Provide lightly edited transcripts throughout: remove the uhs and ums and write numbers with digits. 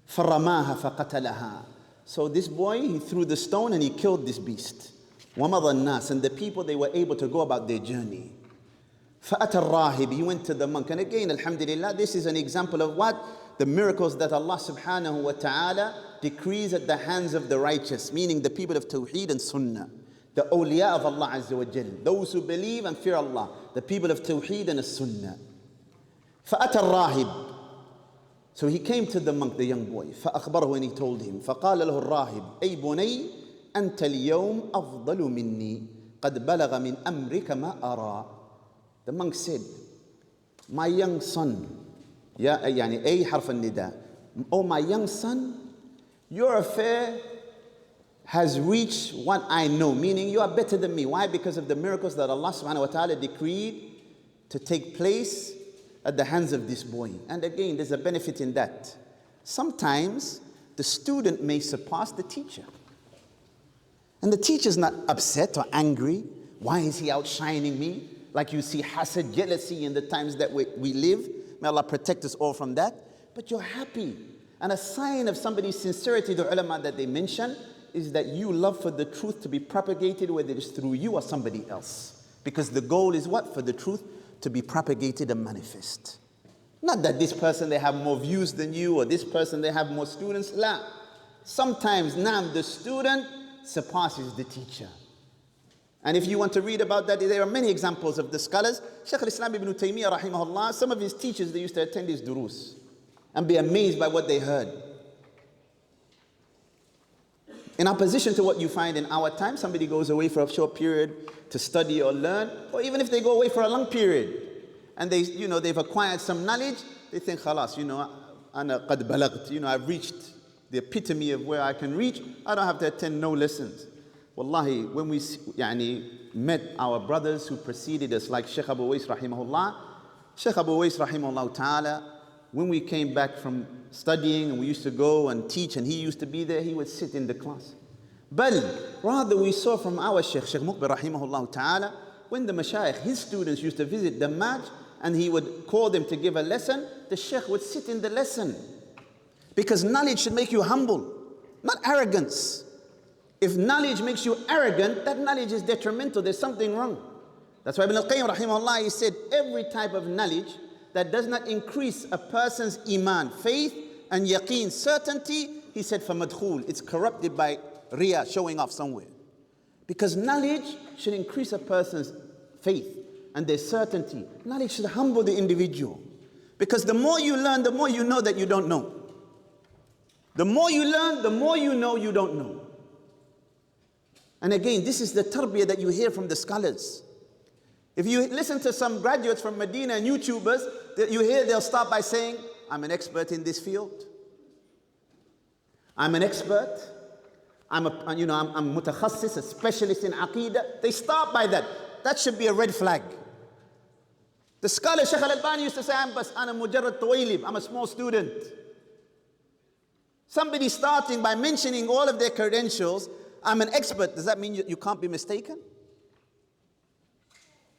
فَرَمَاهَا فَقَتَلَهَا. So this boy, he threw the stone and he killed this beast. وَمَضَى النَّاسِ. And the people, they were able to go about their journey. فَأَتَى الرَّاهِبِ. He went to the monk. And again, alhamdulillah, this is an example of what? The miracles that Allah subhanahu wa ta'ala decrees at the hands of the righteous, meaning the people of Tawheed and Sunnah. The awliya of Allah Azza wa Jal, those who believe and fear Allah, the people of Tawheed and Sunnah. فَأَتَى الرَّاهِبِ. So he came to the monk, the young boy. فَأَخْبَرَهُ, and he told him. فَقَالَ لَهُ الرَّاهِبِ أَيْ بُنَيْ أَنْتَ الْيَوْمَ أَفْضَلُ مِنِّي قَدْ بَلَغَ مِنْ أَمْرِكَ مَا أَرَى. The monk said, my young son, يعني أي حرف النداء, oh my young son, your affair has reached what I know, meaning you are better than me. Why? Because of the miracles that Allah subhanahu wa ta'ala decreed to take place at the hands of this boy. And again, there's a benefit in that. Sometimes the student may surpass the teacher. And the teacher's not upset or angry. Why is he outshining me? Like you see hasad, jealousy in the times that we live. May Allah protect us all from that. But you're happy. And a sign of somebody's sincerity, the ulama that they mention, is that you love for the truth to be propagated, whether it's through you or somebody else. Because the goal is what? For the truth to be propagated and manifest. Not that this person, they have more views than you, or this person, they have more students. La. Sometimes, the student surpasses the teacher. And if you want to read about that, there are many examples of the scholars. Shaykh al-Islam ibn Taymiyyah, rahimahullah, some of his teachers, they used to attend his durus and be amazed by what they heard. In opposition to what you find in our time, somebody goes away for a short period to study or learn, or even if they go away for a long period and they've acquired some knowledge, they think, khalas, ana qad balagt, I've reached the epitome of where I can reach. I don't have to attend no lessons. Wallahi, when we met our brothers who preceded us, like Shaykh Abu Wais rahimahullah, Shaykh Abu Wais rahimahullah ta'ala, when we came back from studying and we used to go and teach and he used to be there, he would sit in the class. But rather we saw from our Shaykh Muqbil rahimahullah ta'ala, when the mashayikh, his students used to visit the Masjid and he would call them to give a lesson, the Shaykh would sit in the lesson. Because knowledge should make you humble, not arrogance. If knowledge makes you arrogant, that knowledge is detrimental. There's something wrong. That's why Ibn al-Qayyim rahimahullah, he said, every type of knowledge that does not increase a person's iman, faith and yaqeen, certainty, he said, فَمَدْخُول, it's corrupted by riya, showing off somewhere. Because knowledge should increase a person's faith and their certainty. Knowledge should humble the individual. Because the more you learn, the more you know that you don't know. The more you learn, the more you know you don't know. And again, this is the tarbiyah that you hear from the scholars. If you listen to some graduates from Medina and YouTubers, that you hear they'll start by saying, I'm an expert in this field. I'm an expert. I'm mutakhassis, a specialist in aqeedah. They start by that. That should be a red flag. The scholar Shaykh al-Albani used to say, I'm mujarrad tawaylib, I'm a small student. Somebody starting by mentioning all of their credentials, I'm an expert, does that mean you can't be mistaken?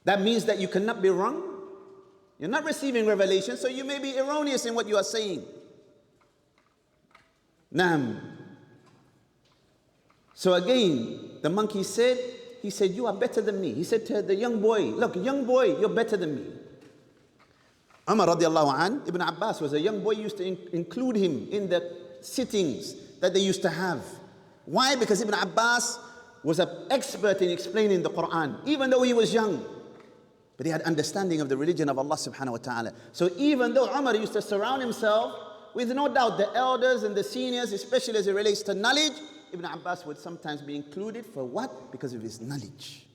That means that you cannot be wrong? You're not receiving revelation, so you may be erroneous in what you are saying. Naam. So again, the monkey said, you are better than me. He said to the young boy, look, young boy, you're better than me. Umar radiallahu an, Ibn Abbas was a young boy, used to include him in the sittings that they used to have. Why? Because Ibn Abbas was an expert in explaining the Quran, even though he was young. But he had understanding of the religion of Allah subhanahu wa ta'ala. So even though Umar used to surround himself with no doubt the elders and the seniors, especially as it relates to knowledge, Ibn Abbas would sometimes be included for what? Because of his knowledge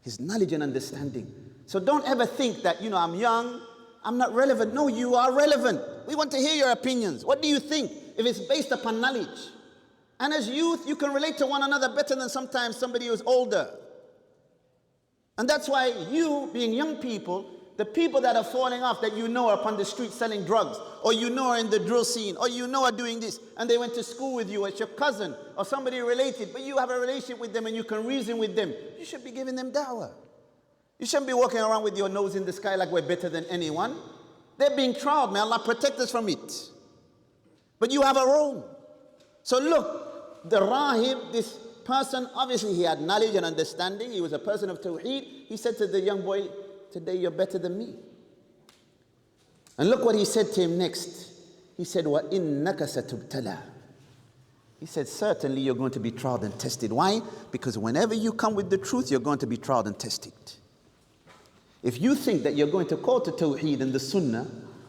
and understanding. So don't ever think that, I'm young, I'm not relevant. No, you are relevant. We want to hear your opinions. What do you think? If it's based upon knowledge. And as youth, you can relate to one another better than sometimes somebody who's older. And that's why you, being young people, the people that are falling off that are upon the street selling drugs, or are in the drill scene, or are doing this, and they went to school with you as your cousin, or somebody related, but you have a relationship with them and you can reason with them, you should be giving them dawah. You shouldn't be walking around with your nose in the sky like we're better than anyone. They're being tried. May Allah protect us from it. But you have a role. So look, the rahib, this person, obviously he had knowledge and understanding. He was a person of tawheed. He said to the young boy, today you're better than me. And look what he said to him next. He said, وَإِنَّكَ سَتُبْتَلَى. He said, certainly you're going to be tried and tested. Why? Because whenever you come with the truth, you're going to be tried and tested. If you think that you're going to call to Tawheed and the Sunnah,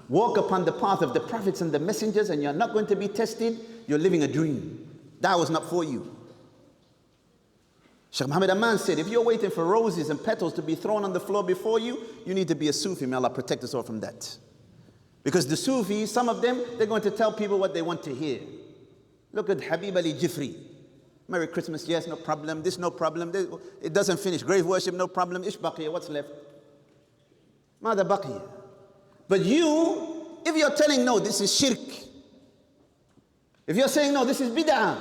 walk upon the path of the prophets and the messengers, and you're not going to be tested, you're living a dream. That was not for you. Shaykh Muhammad Aman said, if you're waiting for roses and petals to be thrown on the floor before you, you need to be a Sufi. May Allah protect us all from that. Because the Sufis, some of them, they're going to tell people what they want to hear. Look at Habib Ali Jifri. Merry Christmas, yes, no problem. This, no problem. It doesn't finish. Grave worship, no problem. Ish baqiya, what's left? Mada baqiya. But you, if you're telling no, this is shirk. If you're saying no, this is bid'ah.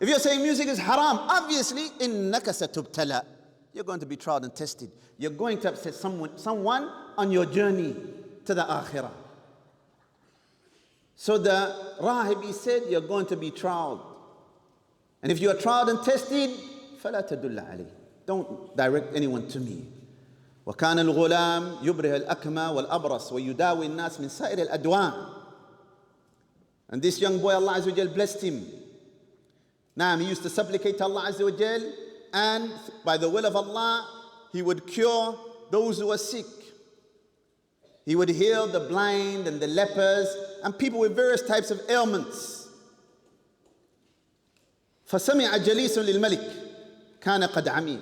If you're saying music is haram, obviously, innaka satubtala. You're going to be tried and tested. You're going to upset someone on your journey to the akhirah. So the rahib, he said, you're going to be tried. And if you are tried and tested, فَلَا تَدُلَّ عَلَيْهِ. Don't direct anyone to me. وَكَانَ الْغُلَامِ يُبْرِهَ الْأَكْمَى وَالْأَبْرَصِ وَيُدَاوِي النَّاسِ مِنْ سَائِرِ الْأَدْوَانِ. And this young boy, Allah Azza wa Jal blessed him. Now, he used to supplicate to Allah Azza wa Jal, and by the will of Allah, he would cure those who were sick. He would heal the blind and the lepers and people with various types of ailments. فَسَمِعَ جَلِيسٌ لِلْمَلِكِ كَانَ قَدْ عَمِي.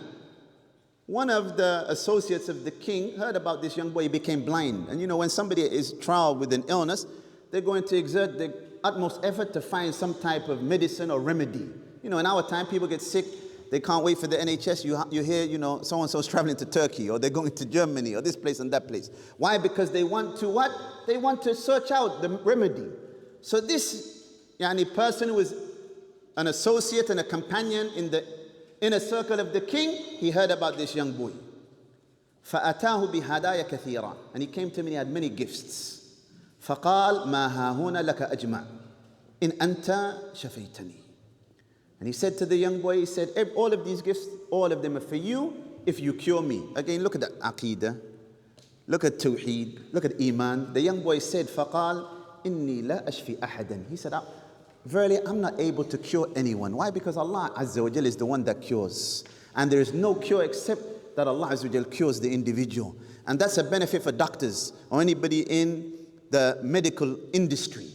One of the associates of the king heard about this young boy. He became blind. And you know, when somebody is trialed with an illness, they're going to exert the utmost effort to find some type of medicine or remedy. You know, in our time, people get sick. They can't wait for the NHS. You hear, you know, so-and-so's traveling to Turkey, or they're going to Germany, or this place and that place. Why? Because they want to what? They want to search out the remedy. So this person who was an associate and a companion in the inner circle of the king, he heard about this young boy. فَأَتَاهُ بِهَدَايَ كَثِيرًا. And he came to me, he had many gifts. فَقَالْ مَا هَاهُنَا لَكَ أَجْمَعْ إِنْ أَنْتَ شَفَيْتَنِي. And he said to the young boy, he said, all of these gifts, all of them are for you if you cure me. Again, look at that Aqidah. Look at Tawheed. Look at Imām. The young boy said, فَقَالْ إِنِّي لَا أَشْفِي أَحَدًا. He said, verily, I'm not able to cure anyone. Why? Because Allah Azza wa Jal is the one that cures. And there is no cure except that Allah Azza wa Jal cures the individual. And that's a benefit for doctors or anybody in the medical industry.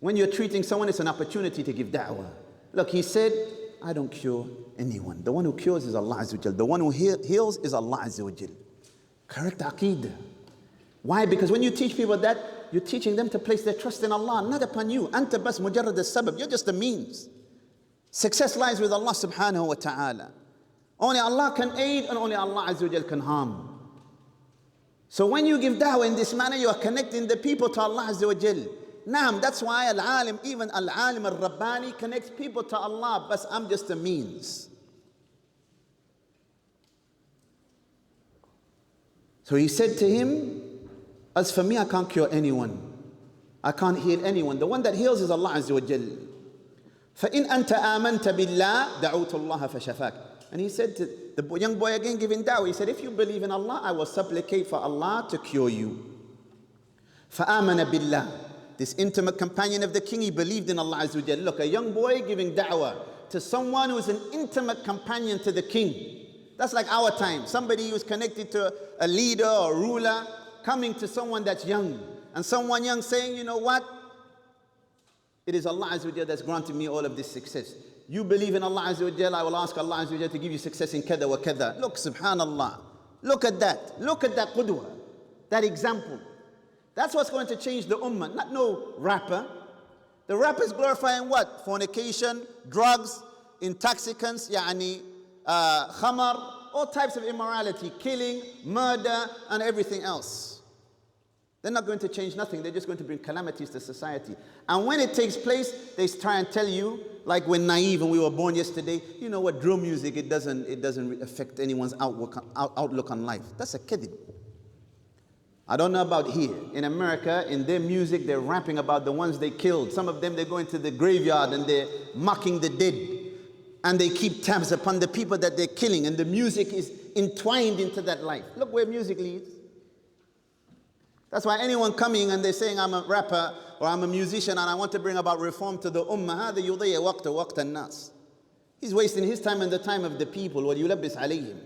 When you're treating someone, it's an opportunity to give da'wah. Look, he said, I don't cure anyone. The one who cures is Allah Azza wa Jal. The one who heals is Allah Azza wa Jal. Correct Aqeedah. Why? Because when you teach people that, you're teaching them to place their trust in Allah, not upon you. Anta bas mujarrad as-sabab. You're just a means. Success lies with Allah subhanahu wa ta'ala. Only Allah can aid and only Allah Azza wa Jal can harm. So when you give da'wah in this manner, you are connecting the people to Allah Azza wa Jal. Naam, that's why al-alim, even al-alim al-rabbani connects people to Allah, but I'm just a means. So he said to him, as for me, I can't cure anyone. I can't heal anyone. The one that heals is Allah Azza wa Jal. فَإِنْ أَنْتَ آمَنْتَ بِاللَّهِ دَعُوتُ اللَّهَ فَشَفَاكَ. And he said to the young boy again giving da'wah, he said, if you believe in Allah, I will supplicate for Allah to cure you. فَآمَنَ بِاللَّهِ. This intimate companion of the king, he believed in Allah Azza wa Jal. Look, a young boy giving da'wah to someone who is an intimate companion to the king. That's like our time. Somebody who's connected to a leader or ruler, coming to someone that's young. And someone young saying, you know what? It is Allah Azza wa Jal that's granted me all of this success. You believe in Allah Azza wa Jal, I will ask Allah Azza wa Jal to give you success in kada wa kada. Look, subhanallah. Look at that. Look at that qudwa. That example. That's what's going to change the ummah, not no rapper. The rapper is glorifying what? Fornication, drugs, intoxicants, khamar, all types of immorality, killing, murder, and everything else. They're not going to change nothing. They're just going to bring calamities to society. And when it takes place, they try and tell you, like we're naive and we were born yesterday, you know what, drill music, it doesn't affect anyone's outlook on life. That's a kadhib. I don't know about here. In America, in their music, they're rapping about the ones they killed. Some of them, they're going to the graveyard and they're mocking the dead. And they keep tabs upon the people that they're killing. And the music is entwined into that life. Look where music leads. That's why anyone coming and they're saying, I'm a rapper or I'm a musician and I want to bring about reform to the ummah, هذا يضيع وقت الناس. He's wasting his time and the time of the people. وَيُلَبِّسْ عَلَيْهِمْ.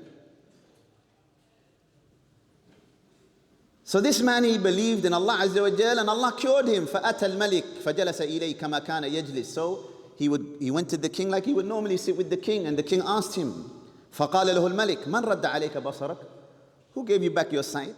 So this man, he believed in Allah Azza wa Jal, and Allah cured him. فَأَتَى الْمَلِكْ فَجَلَسَ إِلَيْهِ كَمَا كَانَ يَجْلِسُ. So he went to the king like he would normally sit with the king, and the king asked him, فَقَالَ لَهُ الْمَلِكْ مَنْ رَدَّ عَلَيْكَ بَصَرَكَ? Who gave you back your sight?